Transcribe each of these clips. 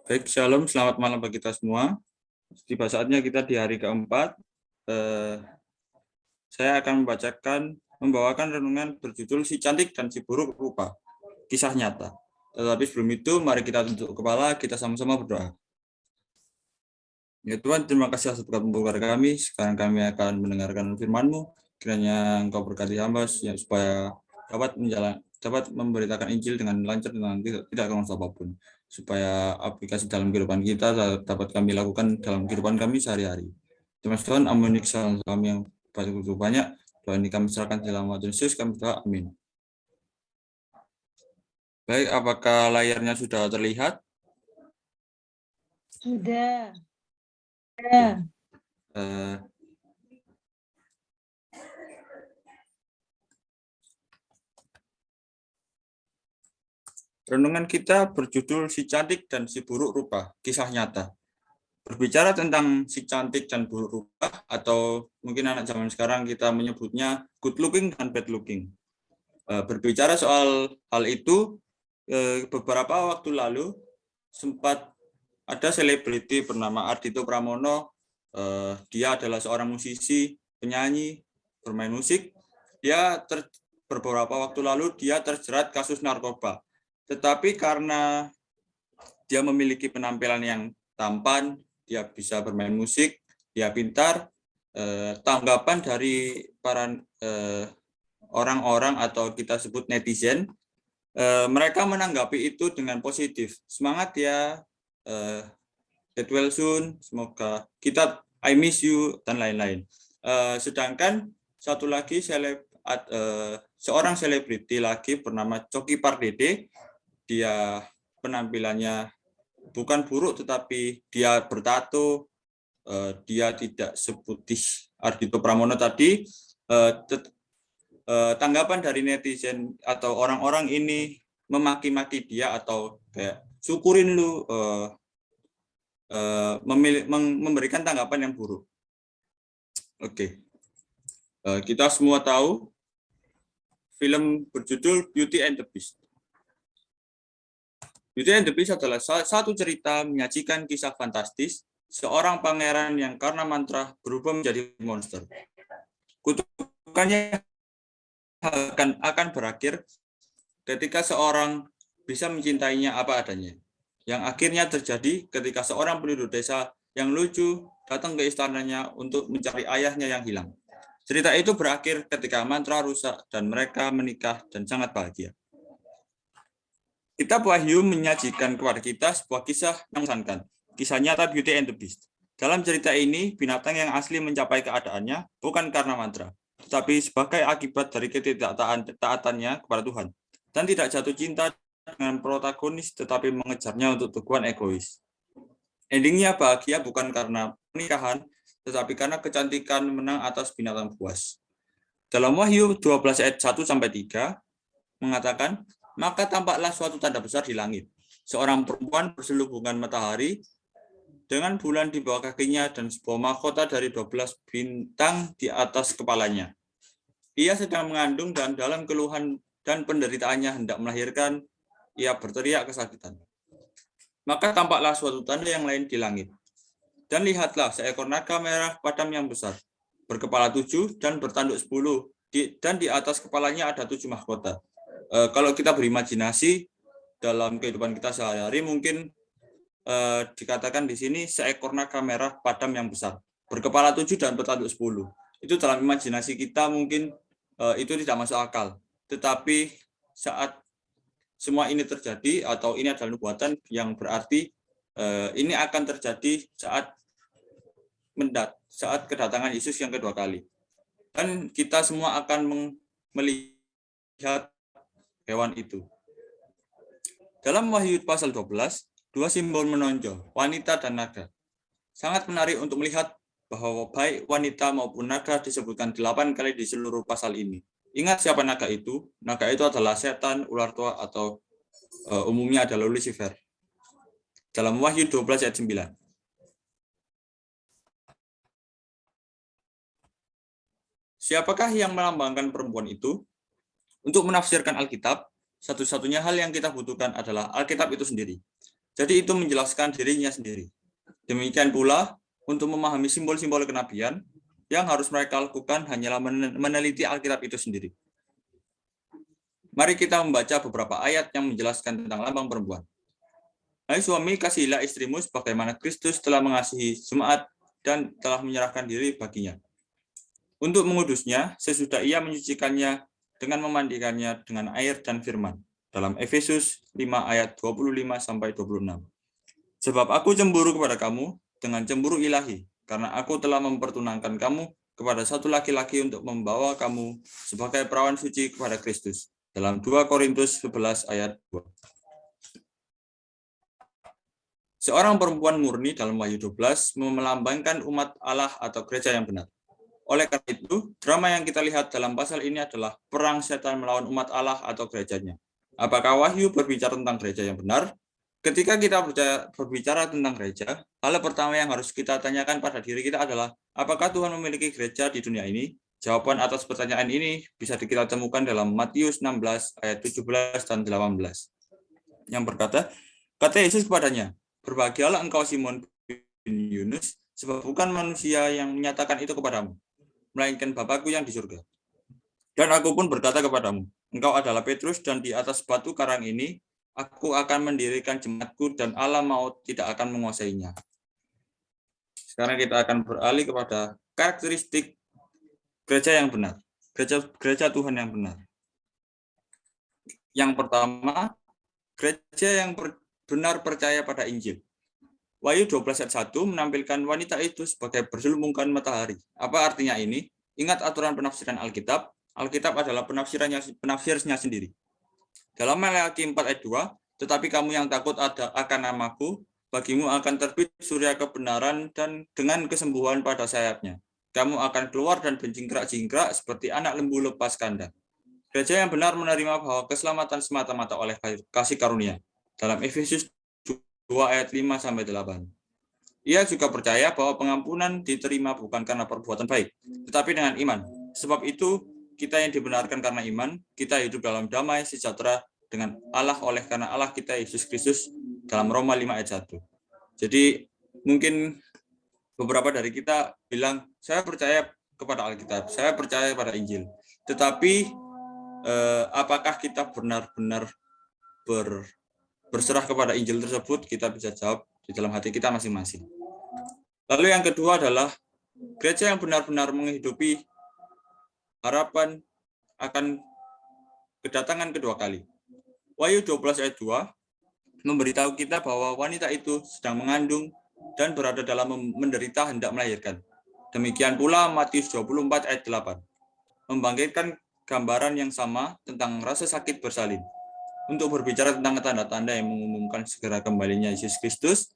Baik, Shalom, selamat malam bagi kita semua. Tiba saatnya kita di hari keempat. Saya akan membawakan renungan berjudul Si Cantik dan Si Buruk Rupa, kisah nyata. Tetapi sebelum itu, mari kita tunduk kepala, kita sama-sama berdoa. Ya Tuhan, terima kasih atas berkat kepada kami. Sekarang kami akan mendengarkan firman-Mu. Kiranya Engkau berkati hamba supaya dapat memberitakan Injil dengan lancar dan tidak kurang apapun, supaya aplikasi dalam kehidupan kita dapat kami lakukan dalam kehidupan kami sehari-hari. Terima kasih Tuhan, ampuni kesalahan kami yang begitu banyak. Doa ini kami serahkan dalam nama Yesus, kami berdoa, amin. Baik, apakah layarnya sudah terlihat? Sudah. Renungan kita berjudul Si Cantik dan Si Buruk Rupa, kisah nyata. Berbicara tentang si cantik dan buruk rupa, atau mungkin anak zaman sekarang kita menyebutnya good looking dan bad looking. Berbicara soal hal itu, beberapa waktu lalu sempat ada selebriti bernama Ardhito Pramono. Dia adalah seorang musisi, penyanyi, bermain musik. Beberapa waktu lalu dia terjerat kasus narkoba. Tetapi karena dia memiliki penampilan yang tampan, dia bisa bermain musik, dia pintar, tanggapan dari para orang-orang atau kita sebut netizen, mereka menanggapi itu dengan positif. Semangat ya, get well soon, semoga kita, I miss you, dan lain-lain. Sedangkan satu lagi seorang selebriti lagi bernama Coki Pardede, dia penampilannya bukan buruk, tetapi dia bertato, dia tidak seputih Ardhito Pramono tadi. Tanggapan dari netizen atau orang-orang ini memaki-maki dia atau kayak syukurin lu, memberikan tanggapan yang buruk. Oke. Kita semua tahu film berjudul Beauty and the Beast. Beauty and the Beast adalah satu cerita menyajikan kisah fantastis seorang pangeran yang karena mantra berubah menjadi monster. Kutukannya akan berakhir ketika seorang bisa mencintainya apa adanya. Yang akhirnya terjadi ketika seorang penduduk desa yang lucu datang ke istananya untuk mencari ayahnya yang hilang. Cerita itu berakhir ketika mantra rusak dan mereka menikah dan sangat bahagia. Kitab Wahyu menyajikan kepada kita sebuah kisah yang mengesankan, kisah nyata Beauty and the Beast. Dalam cerita ini, binatang yang asli mencapai keadaannya bukan karena mantra, tetapi sebagai akibat dari ketidaktaatannya kepada Tuhan, dan tidak jatuh cinta dengan protagonis, tetapi mengejarnya untuk tujuan egois. Endingnya bahagia bukan karena pernikahan, tetapi karena kecantikan menang atas binatang buas. Dalam Wahyu 12 ayat 1-3 mengatakan, maka tampaklah suatu tanda besar di langit. Seorang perempuan berselubungan matahari dengan bulan di bawah kakinya dan sebuah mahkota dari 12 bintang di atas kepalanya. Ia sedang mengandung dan dalam keluhan dan penderitaannya hendak melahirkan, ia berteriak kesakitan. Maka tampaklah suatu tanda yang lain di langit. Dan lihatlah seekor naga merah padam yang besar, berkepala 7 dan bertanduk 10, dan di atas kepalanya ada 7 mahkota. Kalau kita berimajinasi dalam kehidupan kita sehari-hari, mungkin dikatakan di sini seekor naga merah padam yang besar, berkepala 7 dan bertanduk 10. Itu dalam imajinasi kita mungkin itu tidak masuk akal. Tetapi saat semua ini terjadi, atau ini adalah nubuatan yang berarti ini akan terjadi saat kedatangan Yesus yang kedua kali. Dan kita semua akan melihat hewan itu. Dalam Wahyu pasal 12, dua simbol menonjol, wanita dan naga. Sangat menarik untuk melihat bahwa baik wanita maupun naga disebutkan 8 kali di seluruh pasal ini. Ingat siapa naga itu? Naga itu adalah setan, ular tua, atau umumnya adalah Lucifer. Dalam Wahyu 12 ayat 9. Siapakah yang melambangkan perempuan itu? Untuk menafsirkan Alkitab, satu-satunya hal yang kita butuhkan adalah Alkitab itu sendiri. Jadi itu menjelaskan dirinya sendiri. Demikian pula, untuk memahami simbol-simbol kenabian, yang harus mereka lakukan hanyalah meneliti Alkitab itu sendiri. Mari kita membaca beberapa ayat yang menjelaskan tentang lambang perempuan. Hai suami, kasihilah istrimu sebagaimana Kristus telah mengasihi jemaat dan telah menyerahkan diri baginya. Untuk mengudusnya, sesudah ia menyucikannya dengan memandikannya dengan air dan firman. Dalam Efesus 5 ayat 25-26. Sebab aku cemburu kepada kamu dengan cemburu ilahi, karena aku telah mempertunangkan kamu kepada satu laki-laki untuk membawa kamu sebagai perawan suci kepada Kristus. Dalam 2 Korintus 11 ayat 2. Seorang perempuan murni dalam Wahyu 12 melambangkan umat Allah atau gereja yang benar. Oleh karena itu, drama yang kita lihat dalam pasal ini adalah perang setan melawan umat Allah atau gerejanya. Apakah Wahyu berbicara tentang gereja yang benar? Ketika kita berbicara tentang gereja, hal pertama yang harus kita tanyakan pada diri kita adalah, apakah Tuhan memiliki gereja di dunia ini? Jawaban atas pertanyaan ini bisa kita temukan dalam Matius 16 ayat 17 dan 18. Yang berkata, kata Yesus kepadanya, berbahagialah engkau Simon bin Yunus, sebab bukan manusia yang menyatakan itu kepadamu, melainkan Bapakku yang di surga. Dan aku pun berkata kepadamu, engkau adalah Petrus, dan di atas batu karang ini aku akan mendirikan jemaatku, dan alam maut tidak akan menguasainya. Sekarang kita akan beralih kepada karakteristik gereja yang benar, gereja Tuhan yang benar. Yang pertama, gereja yang benar percaya pada Injil. Wahyu 12 ayat 1 menampilkan wanita itu sebagai berselubungkan matahari. Apa artinya ini? Ingat aturan penafsiran Alkitab. Alkitab adalah penafsirnya sendiri. Dalam Maleakhi 4 ayat 2, tetapi kamu yang takut akan namaku, bagimu akan terbit surya kebenaran dan dengan kesembuhan pada sayapnya. Kamu akan keluar dan berjingkrak-jingkrak seperti anak lembu lepas kandang. Gereja yang benar menerima bahwa keselamatan semata-mata oleh kasih karunia. Dalam Efesus 2 ayat 5-8. Ia juga percaya bahwa pengampunan diterima bukan karena perbuatan baik, tetapi dengan iman. Sebab itu, kita yang dibenarkan karena iman, kita hidup dalam damai sejahtera dengan Allah oleh karena Allah kita Yesus Kristus dalam Roma 5 ayat 1. Jadi mungkin beberapa dari kita bilang, saya percaya kepada Alkitab, saya percaya pada Injil. Tetapi apakah kita benar-benar berserah kepada Injil tersebut? Kita bisa jawab di dalam hati kita masing-masing. Lalu yang kedua adalah gereja yang benar-benar menghidupi harapan akan kedatangan kedua kali. Wahyu 12 ayat 2 memberitahu kita bahwa wanita itu sedang mengandung dan berada dalam menderita hendak melahirkan. Demikian pula Matius 24 ayat 8 membangkitkan gambaran yang sama tentang rasa sakit bersalin. Untuk berbicara tentang tanda-tanda yang mengumumkan segera kembalinya Yesus Kristus,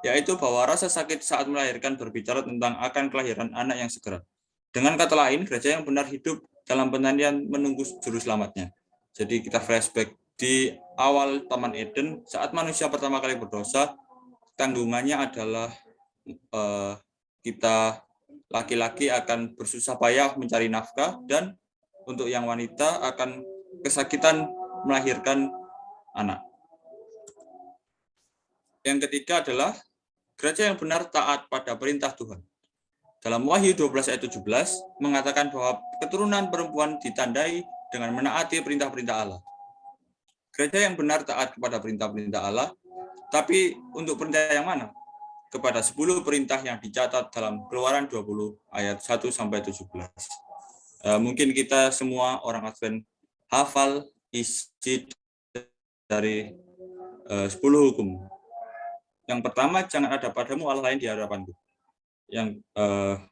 yaitu bahwa rasa sakit saat melahirkan berbicara tentang akan kelahiran anak yang segera. Dengan kata lain, gereja yang benar hidup dalam penantian menunggu juru selamatnya. Jadi kita flashback di awal Taman Eden, saat manusia pertama kali berdosa, tanggungannya adalah kita laki-laki akan bersusah payah mencari nafkah, dan untuk yang wanita akan kesakitan melahirkan anak. Yang ketiga adalah gereja yang benar taat pada perintah Tuhan. Dalam Wahyu 12 ayat 17 mengatakan bahwa keturunan perempuan ditandai dengan menaati perintah-perintah Allah. Gereja yang benar taat kepada perintah-perintah Allah, tapi untuk perintah yang mana? Kepada 10 perintah yang dicatat dalam Keluaran 20 ayat 1-17. Mungkin kita semua orang Advent hafal isi dari 10 hukum. Yang pertama, jangan ada padamu Allah lain di hadapanku. Yang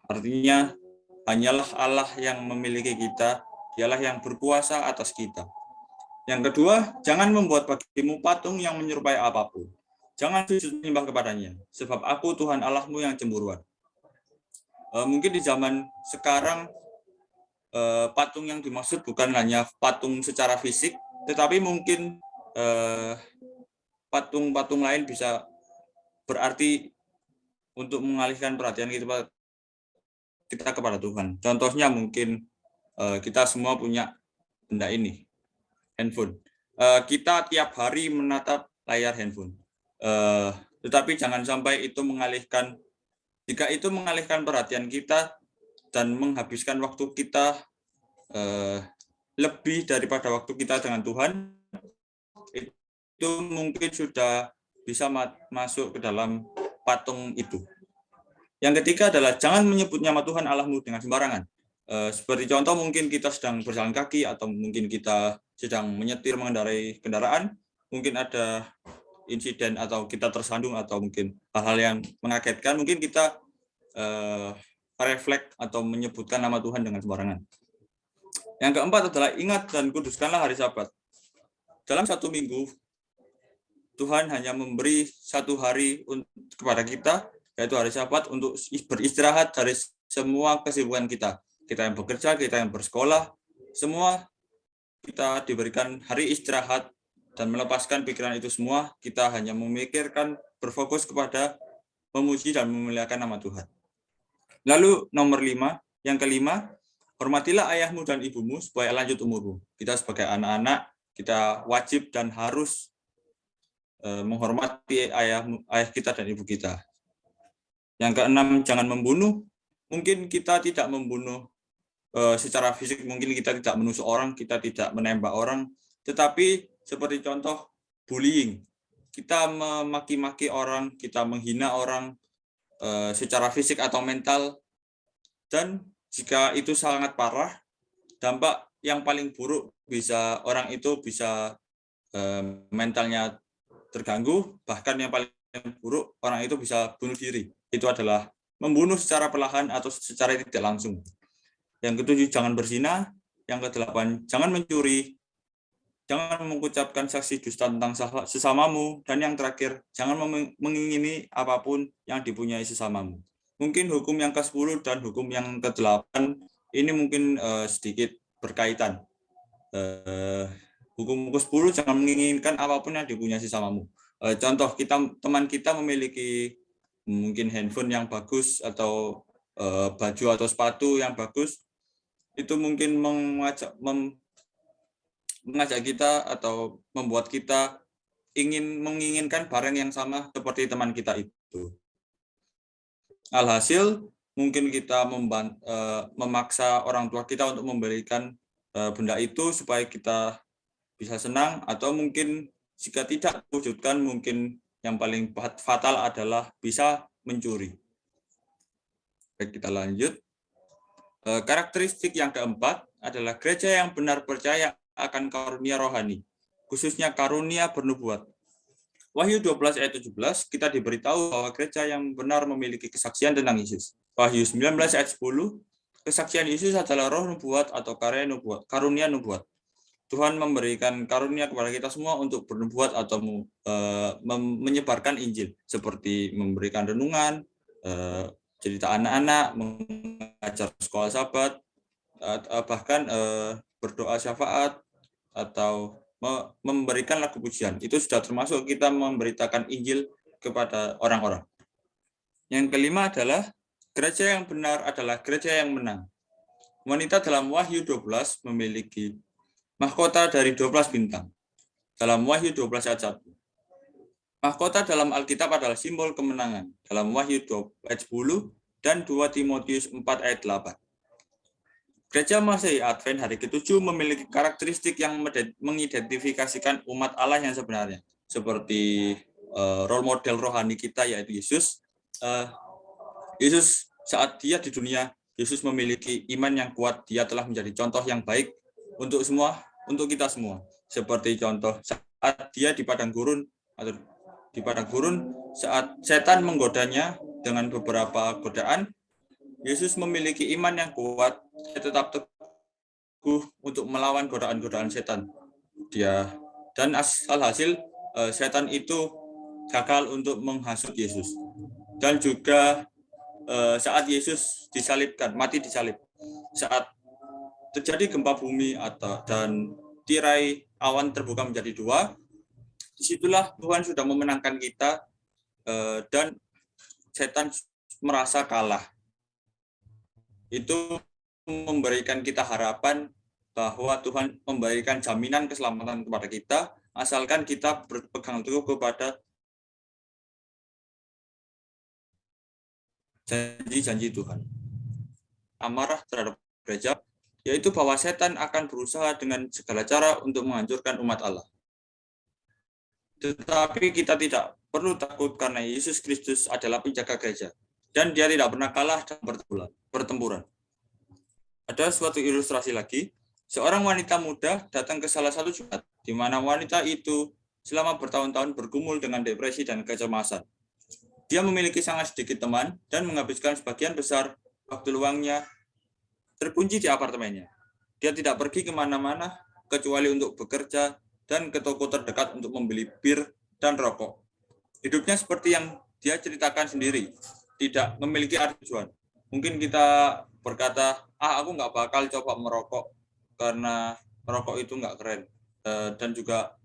artinya hanyalah Allah yang memiliki kita, dialah yang berkuasa atas kita. Yang kedua, jangan membuat bagimu patung yang menyerupai apapun. Jangan sujud menyembah kepadanya, sebab aku Tuhan Allahmu yang cemburuan. Mungkin di zaman sekarang patung yang dimaksud bukan hanya patung secara fisik, tetapi mungkin patung-patung lain bisa berarti untuk mengalihkan perhatian kita kepada Tuhan. Contohnya mungkin kita semua punya benda ini, handphone. Kita tiap hari menatap layar handphone. Tetapi jangan sampai itu mengalihkan, jika itu mengalihkan perhatian kita dan menghabiskan waktu kita lebih daripada waktu kita dengan Tuhan, itu mungkin sudah bisa masuk ke dalam patung itu. Yang ketiga adalah jangan menyebut nama Tuhan Allahmu dengan sembarangan. Seperti contoh, mungkin kita sedang berjalan kaki atau mungkin kita sedang menyetir mengendarai kendaraan, mungkin ada insiden atau kita tersandung atau mungkin hal-hal yang mengagetkan, mungkin kita refleks atau menyebutkan nama Tuhan dengan sembarangan. Yang keempat adalah ingat dan kuduskanlah hari Sabat. Dalam satu minggu, Tuhan hanya memberi satu hari kepada kita, yaitu hari Sabat, untuk beristirahat dari semua kesibukan kita. Kita yang bekerja, kita yang bersekolah, semua kita diberikan hari istirahat dan melepaskan pikiran itu semua. Kita hanya memikirkan, berfokus kepada memuji dan memuliakan nama Tuhan. Lalu nomor 5, yang kelima, hormatilah ayahmu dan ibumu supaya lanjut umurmu. Kita sebagai anak-anak, kita wajib dan harus menghormati ayah kita dan ibu kita. Yang keenam, jangan membunuh. Mungkin kita tidak membunuh secara fisik, mungkin kita tidak menusuk orang, kita tidak menembak orang, tetapi seperti contoh bullying. Kita memaki-maki orang, kita menghina orang secara fisik atau mental, dan jika itu sangat parah, dampak yang paling buruk bisa orang itu bisa mentalnya terganggu, bahkan yang paling buruk orang itu bisa bunuh diri. Itu adalah membunuh secara perlahan atau secara tidak langsung. Yang ketujuh, jangan berzina. Yang kedelapan, jangan mencuri. Jangan mengucapkan saksi dusta tentang sesamamu. Dan yang terakhir, jangan mengingini apapun yang dipunyai sesamamu. Mungkin hukum yang ke-10 dan hukum yang ke-8 ini mungkin sedikit berkaitan. Hukum ke-10, jangan menginginkan apapun yang dipunyai sesamamu. Contoh, teman kita memiliki mungkin handphone yang bagus atau baju atau sepatu yang bagus, itu mungkin mengajak kita atau membuat kita menginginkan barang yang sama seperti teman kita itu. Alhasil, mungkin kita memaksa orang tua kita untuk memberikan benda itu supaya kita bisa senang, atau mungkin jika tidak wujudkan, mungkin yang paling fatal adalah bisa mencuri. Baik, kita lanjut. Karakteristik yang keempat adalah gereja yang benar percaya akan karunia rohani, khususnya karunia bernubuat. Wahyu 12 ayat 17, kita diberitahu bahwa gereja yang benar memiliki kesaksian tentang Yesus. Wahyu 19 ayat 10, kesaksian Yesus adalah roh nubuat atau karunia nubuat. Tuhan memberikan karunia kepada kita semua untuk bernubuat atau menyebarkan Injil, seperti memberikan renungan, cerita anak-anak, mengajar sekolah Sabat, bahkan berdoa syafaat, atau memberikan lagu pujian. Itu sudah termasuk kita memberitakan Injil kepada orang-orang. Yang kelima adalah gereja yang benar adalah gereja yang menang. Wanita dalam Wahyu 12 memiliki mahkota dari 12 bintang. Dalam Wahyu 12 ayat 1. Mahkota dalam Alkitab adalah simbol kemenangan. Dalam Wahyu 2 ayat 10 dan 2 Timotius 4 ayat 8. Gereja Masehi Advent hari ke-7 memiliki karakteristik yang mengidentifikasikan umat Allah yang sebenarnya. Seperti role model rohani kita, yaitu Yesus. Yesus saat dia di dunia, Yesus memiliki iman yang kuat. Dia telah menjadi contoh yang baik untuk kita semua. Seperti contoh saat dia di padang gurun, saat setan menggodanya dengan beberapa godaan, Yesus memiliki iman yang kuat, dia tetap teguh untuk melawan godaan-godaan setan. Dan alhasil setan itu gagal untuk menghasut Yesus. Dan juga saat Yesus disalibkan, mati disalib, saat terjadi gempa bumi dan tirai awan terbuka menjadi dua, disitulah Tuhan sudah memenangkan kita dan setan merasa kalah. Itu memberikan kita harapan bahwa Tuhan memberikan jaminan keselamatan kepada kita, asalkan kita berpegang teguh kepada janji-janji Tuhan. Amarah terhadap gereja, yaitu bahwa setan akan berusaha dengan segala cara untuk menghancurkan umat Allah. Tetapi kita tidak perlu takut karena Yesus Kristus adalah penjaga gereja dan dia tidak pernah kalah dalam pertempuran. Ada suatu ilustrasi lagi, seorang wanita muda datang ke salah satu Jumat, di mana wanita itu selama bertahun-tahun bergumul dengan depresi dan kecemasan. Dia memiliki sangat sedikit teman dan menghabiskan sebagian besar waktu luangnya terkunci di apartemennya. Dia tidak pergi kemana-mana kecuali untuk bekerja dan ke toko terdekat untuk membeli bir dan rokok. Hidupnya seperti yang dia ceritakan sendiri, tidak memiliki arti tujuan. Mungkin kita berkata, aku nggak bakal coba merokok karena merokok itu nggak keren. Dan juga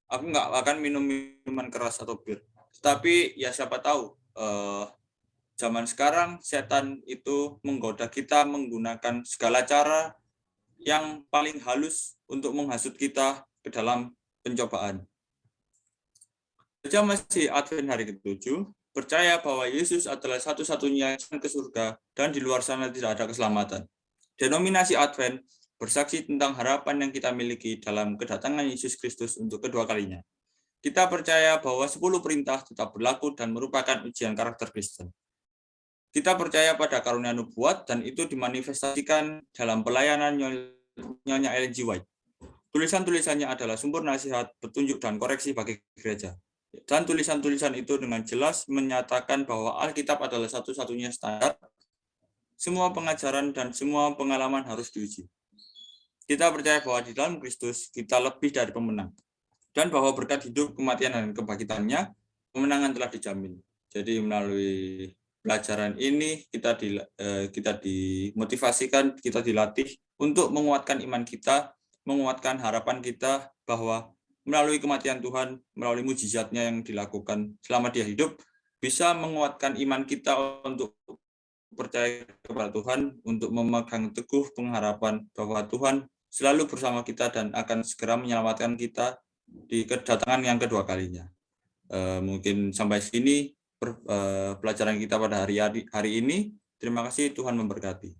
aku nggak akan minum minuman keras atau bir. Tetapi ya siapa tahu, zaman sekarang setan itu menggoda kita menggunakan segala cara yang paling halus untuk menghasut kita ke dalam pencobaan. Gereja masih Advent hari ke-7 percaya bahwa Yesus adalah satu-satunya jalan ke surga dan di luar sana tidak ada keselamatan. Denominasi Advent bersaksi tentang harapan yang kita miliki dalam kedatangan Yesus Kristus untuk kedua kalinya. Kita percaya bahwa 10 perintah tetap berlaku dan merupakan ujian karakter Kristen. Kita percaya pada karunia nubuat dan itu dimanifestasikan dalam pelayanan Nyonya Ellen G. White. Tulisan-tulisannya adalah sumber nasihat, petunjuk, dan koreksi bagi gereja. Dan tulisan-tulisan itu dengan jelas menyatakan bahwa Alkitab adalah satu-satunya standar. Semua pengajaran dan semua pengalaman harus diuji. Kita percaya bahwa di dalam Kristus kita lebih dari pemenang. Dan bahwa berkat hidup, kematian, dan kebangkitannya, kemenangan telah dijamin. Jadi melalui pelajaran ini kita dimotivasikan, kita dilatih untuk menguatkan iman kita, menguatkan harapan kita bahwa melalui kematian Tuhan, melalui mujizatnya yang dilakukan selama dia hidup, bisa menguatkan iman kita untuk percaya kepada Tuhan, untuk memegang teguh pengharapan bahwa Tuhan selalu bersama kita dan akan segera menyelamatkan kita di kedatangan yang kedua kalinya. Mungkin sampai sini pelajaran kita pada hari ini. Terima kasih, Tuhan memberkati.